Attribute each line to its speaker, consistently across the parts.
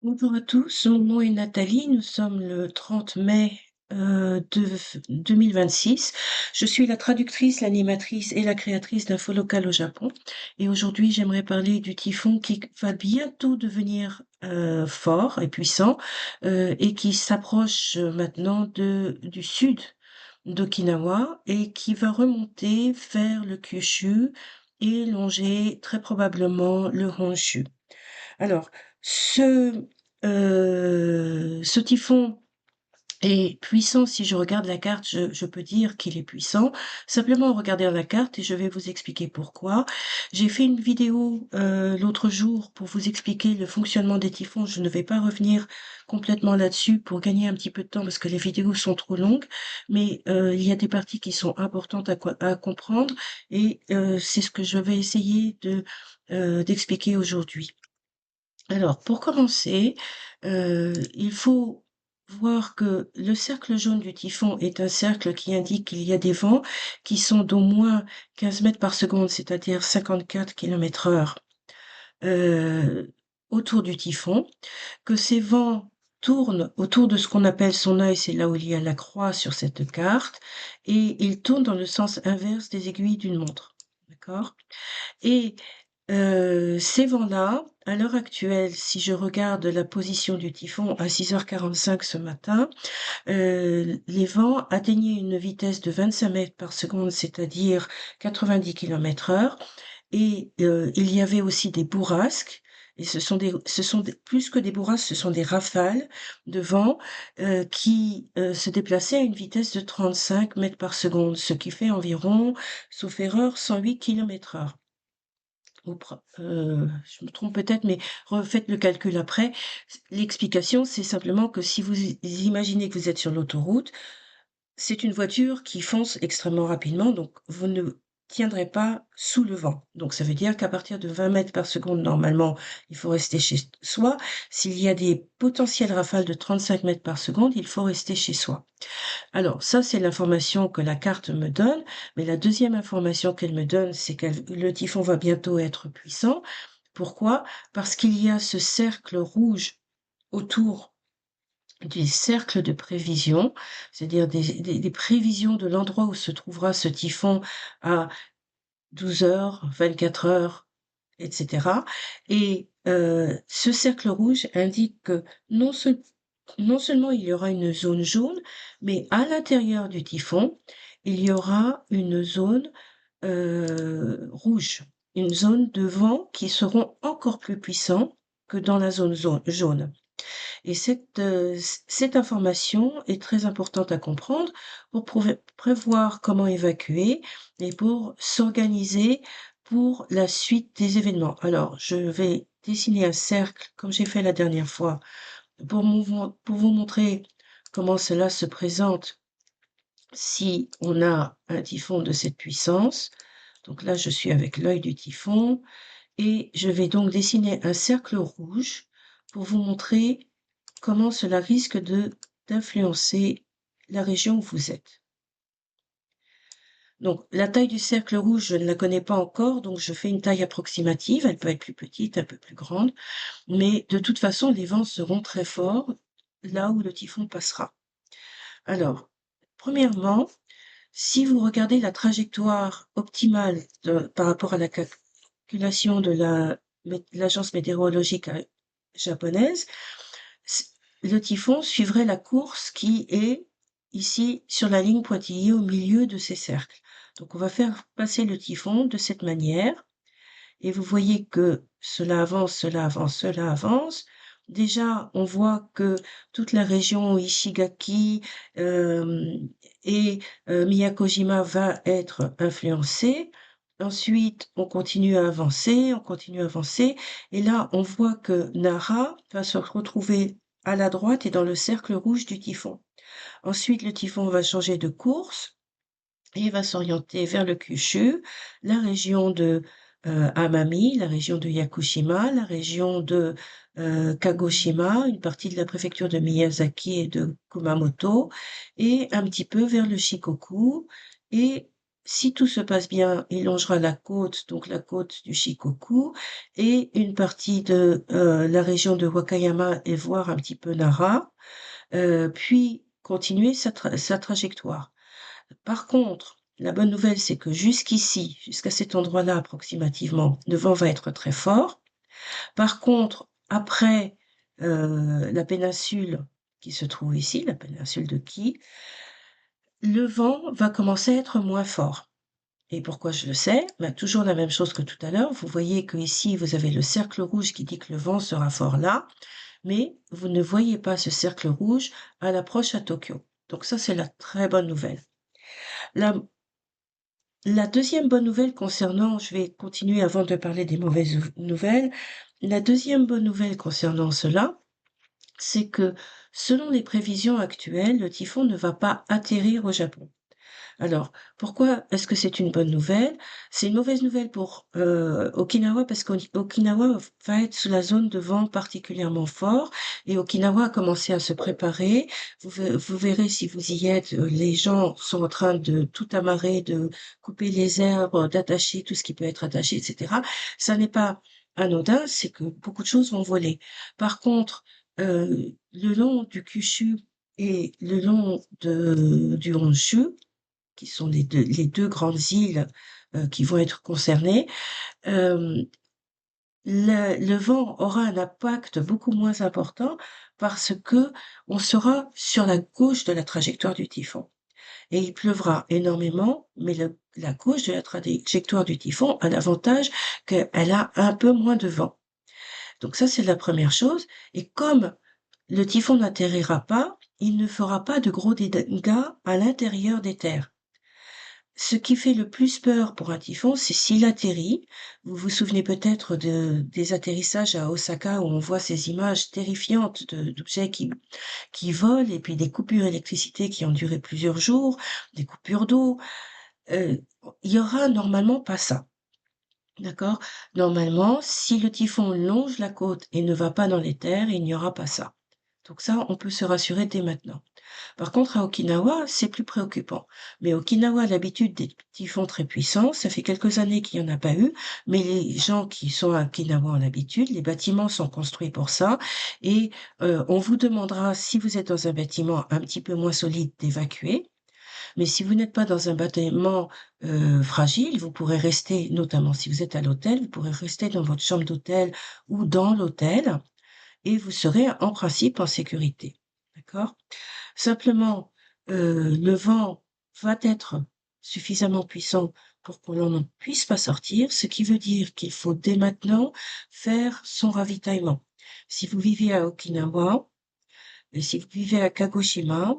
Speaker 1: Bonjour à tous, mon nom est Nathalie, nous sommes le 30 mai 2026. Je suis la traductrice, l'animatrice et la créatrice d'infos locales au Japon. Et aujourd'hui, j'aimerais parler du typhon qui va bientôt devenir fort et puissant et qui s'approche maintenant du sud d'Okinawa et qui va remonter vers le Kyushu et longer très probablement le Honshu. Alors, ce typhon est puissant. Si je regarde la carte, je peux dire qu'il est puissant. Simplement en regardant la carte, et je vais vous expliquer pourquoi. J'ai fait une vidéo l'autre jour pour vous expliquer le fonctionnement des typhons. Je ne vais pas revenir complètement là-dessus pour gagner un petit peu de temps parce que les vidéos sont trop longues, mais il y a des parties qui sont importantes à comprendre et c'est ce que je vais essayer d'expliquer aujourd'hui. Alors, pour commencer, il faut voir que le cercle jaune du typhon est un cercle qui indique qu'il y a des vents qui sont d'au moins 15 mètres par seconde, c'est-à-dire 54 km/h, autour du typhon, que ces vents tournent autour de ce qu'on appelle son œil, c'est là où il y a la croix sur cette carte, et ils tournent dans le sens inverse des aiguilles d'une montre. D'accord? Et ces vents-là, à l'heure actuelle, si je regarde la position du typhon à 6h45 ce matin, les vents atteignaient une vitesse de 25 mètres par seconde, c'est-à-dire 90 km/h, et il y avait aussi des bourrasques, et plus que des bourrasques, ce sont des rafales de vent qui se déplaçaient à une vitesse de 35 mètres par seconde, ce qui fait environ, sauf erreur, 108 km/h. Je me trompe peut-être, mais refaites le calcul après. L'explication, c'est simplement que si vous imaginez que vous êtes sur l'autoroute, c'est une voiture qui fonce extrêmement rapidement, donc vous ne tiendrez pas sous le vent. Donc ça veut dire qu'à partir de 20 mètres par seconde, normalement, il faut rester chez soi. S'il y a des potentielles rafales de 35 mètres par seconde, il faut rester chez soi. Alors ça, c'est l'information que la carte me donne, mais la deuxième information qu'elle me donne, c'est que le typhon va bientôt être puissant. Pourquoi? Parce qu'il y a ce cercle rouge autour des cercles de prévision, c'est-à-dire des prévisions de l'endroit où se trouvera ce typhon à 12 heures, 24 heures, etc. Et ce cercle rouge indique que non seulement il y aura une zone jaune, mais à l'intérieur du typhon, il y aura une zone rouge, une zone de vent qui seront encore plus puissants que dans la zone jaune. Et cette information est très importante à comprendre pour prévoir comment évacuer et pour s'organiser pour la suite des événements. Alors, je vais dessiner un cercle comme j'ai fait la dernière fois pour vous montrer comment cela se présente si on a un typhon de cette puissance. Donc là, je suis avec l'œil du typhon et je vais donc dessiner un cercle rouge pour vous montrer comment cela risque d'influencer la région où vous êtes. Donc, la taille du cercle rouge, je ne la connais pas encore, donc je fais une taille approximative. Elle peut être plus petite, un peu plus grande, mais de toute façon, les vents seront très forts là où le typhon passera. Alors, premièrement, si vous regardez la trajectoire optimale par rapport à la calculation de l'agence météorologique japonaise, le typhon suivrait la course qui est ici sur la ligne pointillée au milieu de ces cercles. Donc on va faire passer le typhon de cette manière et vous voyez que cela avance, cela avance, cela avance. Déjà, on voit que toute la région Ishigaki et Miyakojima va être influencée. Ensuite, on continue à avancer, on continue à avancer. Et là, on voit que Nara va se retrouver à la droite et dans le cercle rouge du typhon. Ensuite, le typhon va changer de course et va s'orienter vers le Kyushu, la région de Amami, la région de Yakushima, la région de Kagoshima, une partie de la préfecture de Miyazaki et de Kumamoto, et un petit peu vers le Shikoku, et si tout se passe bien, il longera la côte, donc la côte du Shikoku et une partie de la région de Wakayama et voire un petit peu Nara, puis continuer sa trajectoire. Par contre, la bonne nouvelle, c'est que jusqu'ici, jusqu'à cet endroit-là approximativement, le vent va être très fort. Par contre, après la péninsule qui se trouve ici, la péninsule de Ki, le vent va commencer à être moins fort. Et pourquoi je le sais? Ben, toujours la même chose que tout à l'heure. Vous voyez que ici vous avez le cercle rouge qui dit que le vent sera fort là, mais vous ne voyez pas ce cercle rouge à l'approche à Tokyo. Donc ça, c'est la très bonne nouvelle. La, la deuxième bonne nouvelle concernant, je vais continuer avant de parler des mauvaises nouvelles. La deuxième bonne nouvelle concernant cela, c'est que selon les prévisions actuelles, le typhon ne va pas atterrir au Japon. Alors, pourquoi est-ce que c'est une bonne nouvelle? C'est une mauvaise nouvelle pour Okinawa parce qu'Okinawa va être sous la zone de vent particulièrement fort et Okinawa a commencé à se préparer. Vous verrez si vous y êtes, les gens sont en train de tout amarrer, de couper les herbes, d'attacher tout ce qui peut être attaché, etc. Ça n'est pas anodin, c'est que beaucoup de choses vont voler. Par contre, le long du Kyushu et le long du Honshu, qui sont les deux grandes îles qui vont être concernées, euh, le vent aura un impact beaucoup moins important parce que on sera sur la gauche de la trajectoire du typhon. Et il pleuvra énormément, mais la gauche de la trajectoire du typhon a l'avantage qu'elle a un peu moins de vent. Donc ça, c'est la première chose. Et comme le typhon n'atterrira pas, il ne fera pas de gros dégâts à l'intérieur des terres. Ce qui fait le plus peur pour un typhon, c'est s'il atterrit. Vous vous souvenez peut-être des atterrissages à Osaka où on voit ces images terrifiantes d'objets qui volent et puis des coupures d'électricité qui ont duré plusieurs jours, des coupures d'eau. Euh, il y aura normalement pas ça. D'accord? Normalement, si le typhon longe la côte et ne va pas dans les terres, il n'y aura pas ça. Donc ça, on peut se rassurer dès maintenant. Par contre, à Okinawa, c'est plus préoccupant. Mais Okinawa a l'habitude des typhons très puissants. Ça fait quelques années qu'il n'y en a pas eu. Mais les gens qui sont à Okinawa ont l'habitude. Les bâtiments sont construits pour ça. Et on vous demandera, si vous êtes dans un bâtiment un petit peu moins solide, d'évacuer. Mais si vous n'êtes pas dans un bâtiment fragile, vous pourrez rester, notamment si vous êtes à l'hôtel, vous pourrez rester dans votre chambre d'hôtel ou dans l'hôtel et vous serez en principe en sécurité. D'accord? Simplement, le vent va être suffisamment puissant pour qu'on n'en puisse pas sortir, ce qui veut dire qu'il faut dès maintenant faire son ravitaillement. Si vous vivez à Okinawa et si vous vivez à Kagoshima,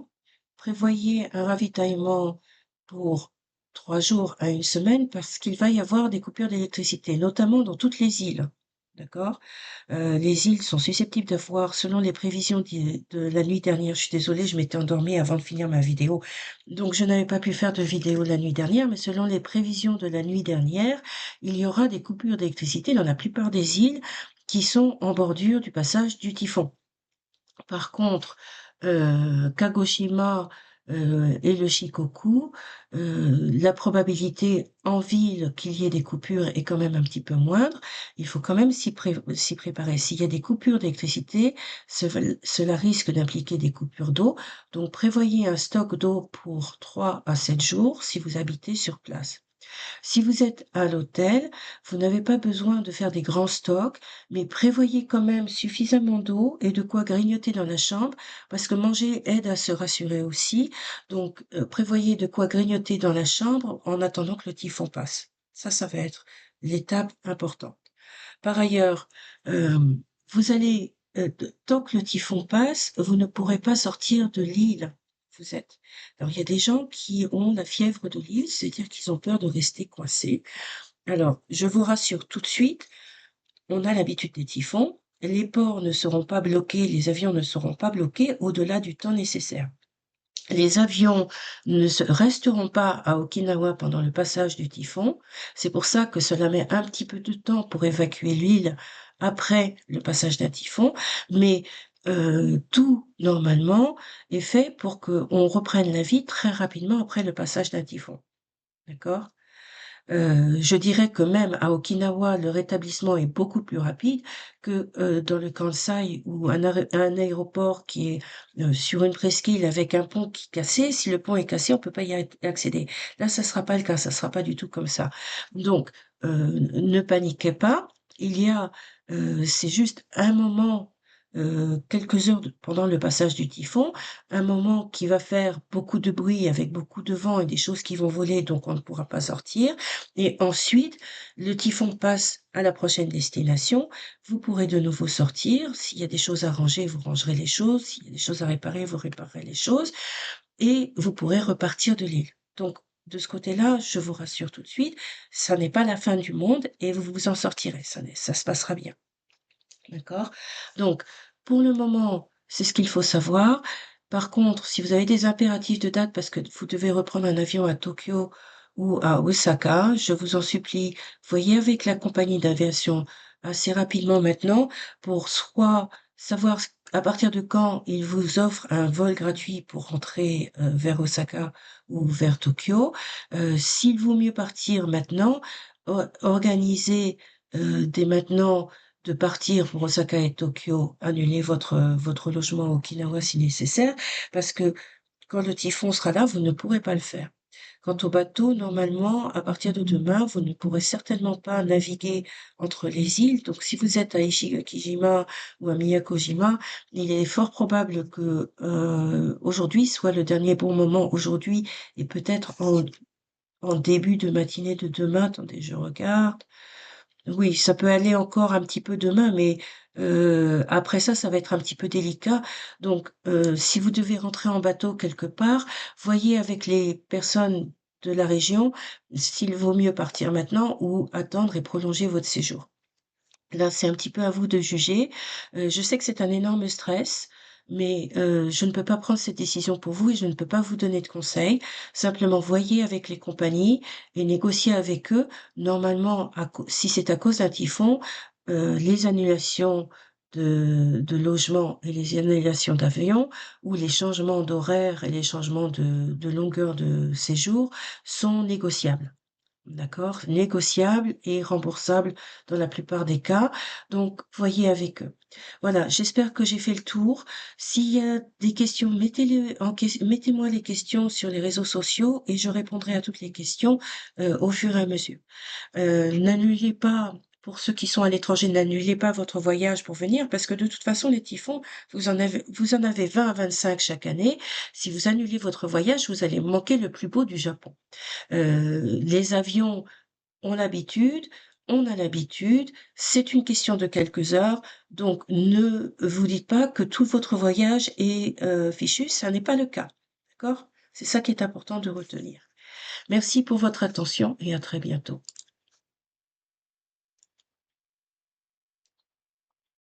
Speaker 1: prévoyez un ravitaillement pour 3 jours à une semaine parce qu'il va y avoir des coupures d'électricité, notamment dans toutes les îles. D'accord? Les îles sont susceptibles d'avoir, selon les prévisions de la nuit dernière, je suis désolée, je m'étais endormie avant de finir ma vidéo, donc je n'avais pas pu faire de vidéo la nuit dernière, mais selon les prévisions de la nuit dernière, il y aura des coupures d'électricité dans la plupart des îles qui sont en bordure du passage du typhon. Par contre, Kagoshima, et le Shikoku, la probabilité en ville qu'il y ait des coupures est quand même un petit peu moindre. Il faut quand même s'y préparer. S'il y a des coupures d'électricité, cela risque d'impliquer des coupures d'eau. Donc prévoyez un stock d'eau pour 3 à 7 jours si vous habitez sur place. Si vous êtes à l'hôtel, vous n'avez pas besoin de faire des grands stocks, mais prévoyez quand même suffisamment d'eau et de quoi grignoter dans la chambre, parce que manger aide à se rassurer aussi. Donc, prévoyez de quoi grignoter dans la chambre en attendant que le typhon passe. Ça va être l'étape importante. Par ailleurs, vous allez, tant que le typhon passe, vous ne pourrez pas sortir de l'île où vous êtes. Alors, il y a des gens qui ont la fièvre de l'île, c'est-à-dire qu'ils ont peur de rester coincés. Alors, je vous rassure tout de suite, on a l'habitude des typhons. Les ports ne seront pas bloqués, les avions ne seront pas bloqués au-delà du temps nécessaire. Les avions resteront pas à Okinawa pendant le passage du typhon. C'est pour ça que cela met un petit peu de temps pour évacuer l'île après le passage d'un typhon, mais tout normalement est fait pour qu'on reprenne la vie très rapidement après le passage d'un typhon. d'accord? Je dirais que même à Okinawa, le rétablissement est beaucoup plus rapide que, dans le Kansai ou un aéroport qui est, sur une presqu'île avec un pont qui est cassé. Si le pont est cassé, on peut pas y accéder. Là, ça sera pas le cas, ça sera pas du tout comme ça. Donc, ne paniquez pas. Il y a, c'est juste un moment, quelques heures pendant le passage du typhon, un moment qui va faire beaucoup de bruit avec beaucoup de vent et des choses qui vont voler, donc on ne pourra pas sortir. Et ensuite, le typhon passe à la prochaine destination. Vous pourrez de nouveau sortir. S'il y a des choses à ranger, vous rangerez les choses. S'il y a des choses à réparer, vous réparerez les choses. Et vous pourrez repartir de l'île. Donc, de ce côté-là, je vous rassure tout de suite, ça n'est pas la fin du monde et vous vous en sortirez. Ça se passera bien. D'accord? Donc, pour le moment, c'est ce qu'il faut savoir. Par contre, si vous avez des impératifs de date parce que vous devez reprendre un avion à Tokyo ou à Osaka, je vous en supplie, voyez avec la compagnie d'aviation assez rapidement maintenant pour soit savoir à partir de quand ils vous offrent un vol gratuit pour rentrer vers Osaka ou vers Tokyo. S'il vaut mieux partir maintenant, organisez dès maintenant de partir pour Osaka et Tokyo, annulez votre logement à Okinawa si nécessaire, parce que quand le typhon sera là, vous ne pourrez pas le faire. Quant au bateau, normalement, à partir de demain, vous ne pourrez certainement pas naviguer entre les îles. Donc, si vous êtes à Ishigakijima ou à Miyakojima, il est fort probable que aujourd'hui soit le dernier bon moment aujourd'hui et peut-être en début de matinée de demain. Attendez, je regarde. Oui, ça peut aller encore un petit peu demain, mais après ça, ça va être un petit peu délicat. Donc, si vous devez rentrer en bateau quelque part, voyez avec les personnes de la région s'il vaut mieux partir maintenant ou attendre et prolonger votre séjour. Là, c'est un petit peu à vous de juger. Je sais que c'est un énorme stress, mais je ne peux pas prendre cette décision pour vous et je ne peux pas vous donner de conseils. Simplement, voyez avec les compagnies et négociez avec eux. Normalement, si c'est à cause d'un typhon, les annulations de logement et les annulations d'avion ou les changements d'horaire et les changements de longueur de séjour sont négociables. D'accord? Négociable et remboursable dans la plupart des cas. Donc, voyez avec eux. Voilà, j'espère que j'ai fait le tour. S'il y a des questions, mettez-moi les questions sur les réseaux sociaux et je répondrai à toutes les questions au fur et à mesure. N'annulez pas, pour ceux qui sont à l'étranger, n'annulez pas votre voyage pour venir parce que de toute façon, les typhons, vous en avez 20 à 25 chaque année. Si vous annulez votre voyage, vous allez manquer le plus beau du Japon. Les avions ont l'habitude, on a l'habitude, c'est une question de quelques heures, donc ne vous dites pas que tout votre voyage est fichu, ça n'est pas le cas. D'accord? C'est ça qui est important de retenir. Merci pour votre attention et à très bientôt.